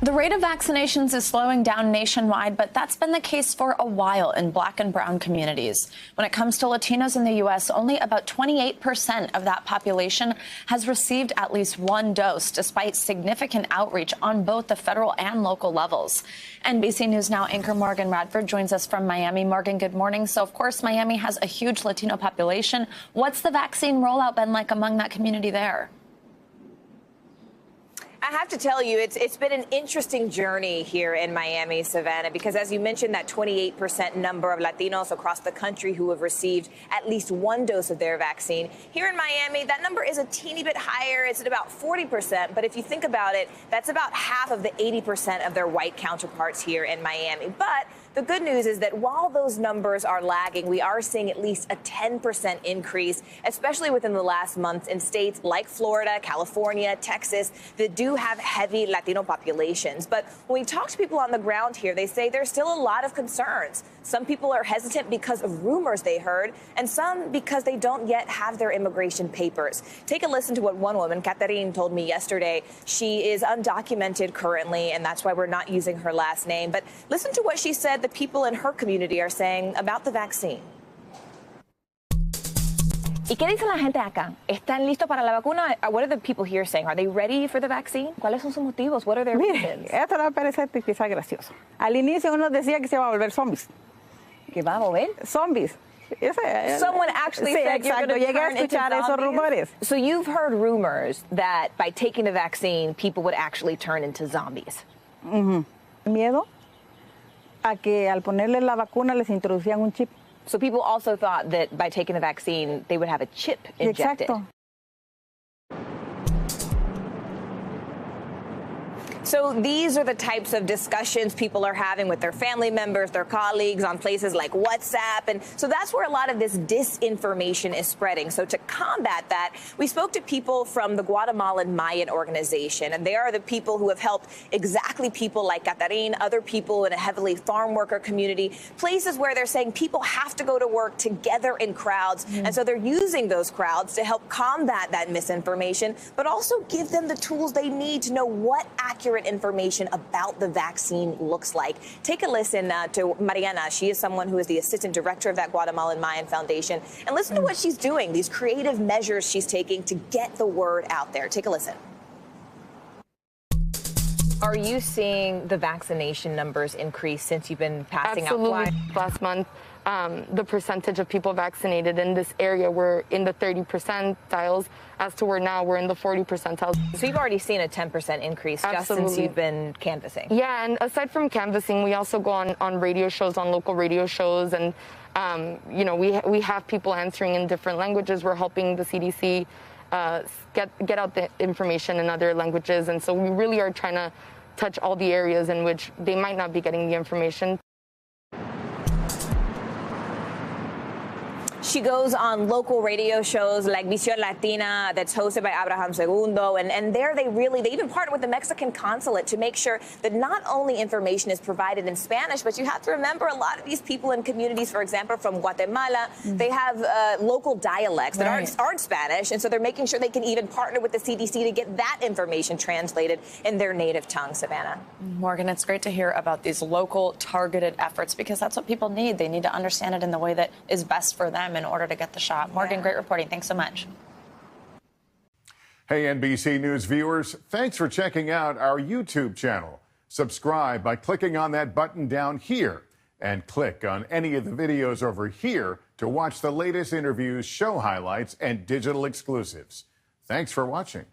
The rate of vaccinations is slowing down nationwide, but that's been the case for a while in Black and brown communities. When it comes to Latinos in the U.S., only about 28% of that population has received at least one dose, despite significant outreach on both the federal and local levels. NBC News Now anchor Morgan Radford joins us from Miami. Morgan, good morning. So, of course, Miami has a huge Latino population. What's the vaccine rollout been like among that community there? I have to tell you, it's been an interesting journey here in Miami, Savannah, because as you mentioned, that 28% number of Latinos across the country who have received at least one dose of their vaccine. Here in Miami, that number is a teeny bit higher. It's at about 40%. But if you think about it, that's about half of the 80% of their white counterparts here in Miami. But the good news is that while those numbers are lagging, we are seeing at least a 10% increase, especially within the last month in states like Florida, California, Texas, that do have heavy Latino populations. But when we talk to people on the ground here, they say there's still a lot of concerns. Some people are hesitant because of rumors they heard, and some because they don't yet have their immigration papers. Take a listen to what one woman, Catherine, told me yesterday. She is undocumented currently, and that's why we're not using her last name. But listen to what she said the people in her community are saying about the vaccine. ¿Y qué dice la gente acá? ¿Están listos para la vacuna? What are the people here saying? Are they ready for the vaccine? ¿Cuáles son sus motivos? What are their reasons? Esto le va a parecer quizás gracioso. Al inicio uno decía que se iba a volver zombies. ¿Que va a volver? Zombies. Someone actually said you're going to turn into zombies. So you've heard rumors that by taking the vaccine, people would actually turn into zombies. Miedo a que al ponerle la vacuna les introducían un chip. So people also thought that by taking the vaccine, they would have a chip injected. Exacto. So these are the types of discussions people are having with their family members, their colleagues on places like WhatsApp. And so that's where a lot of this disinformation is spreading. So to combat that, we spoke to people from the Guatemalan Mayan organization, and they are the people who have helped exactly people like Catherine, other people in a heavily farm worker community, places where they're saying people have to go to work together in crowds. And so they're using those crowds to help combat that misinformation, but also give them the tools they need to know what accurate information about the vaccine looks like. Take a listen to Mariana. She is someone who is the assistant director of that Guatemalan Mayan Foundation. And listen to what she's doing, these creative measures she's taking to get the word out there. Take a listen. Are you seeing the vaccination numbers increase since you've been passing out flyers? Last month, the percentage of people vaccinated in this area were in the 30 percentiles, as to where now we're in the 40 percentiles. So you've already seen a 10% increase just since you've been canvassing. Yeah, and aside from canvassing, we also go on radio shows, on local radio shows, and you know, we have people answering in different languages. We're helping the CDC get out the information in other languages, and so we really are trying to touch all the areas in which they might not be getting the information. She goes on local radio shows like Visión Latina that's hosted by Abraham Segundo. And there they even partner with the Mexican consulate to make sure that not only information is provided in Spanish, but you have to remember a lot of these people in communities, for example, from Guatemala, they have local dialects that aren't Spanish. And so they're making sure they can even partner with the CDC to get that information translated in their native tongue, Savannah. Morgan, it's great to hear about these local targeted efforts because that's what people need. They need to understand it in the way that is best for them in order to get the shot. Morgan, great reporting. Thanks so much. Hey, NBC News viewers, thanks for checking out our YouTube channel. Subscribe by clicking on that button down here and click on any of the videos over here to watch the latest interviews, show highlights, and digital exclusives. Thanks for watching.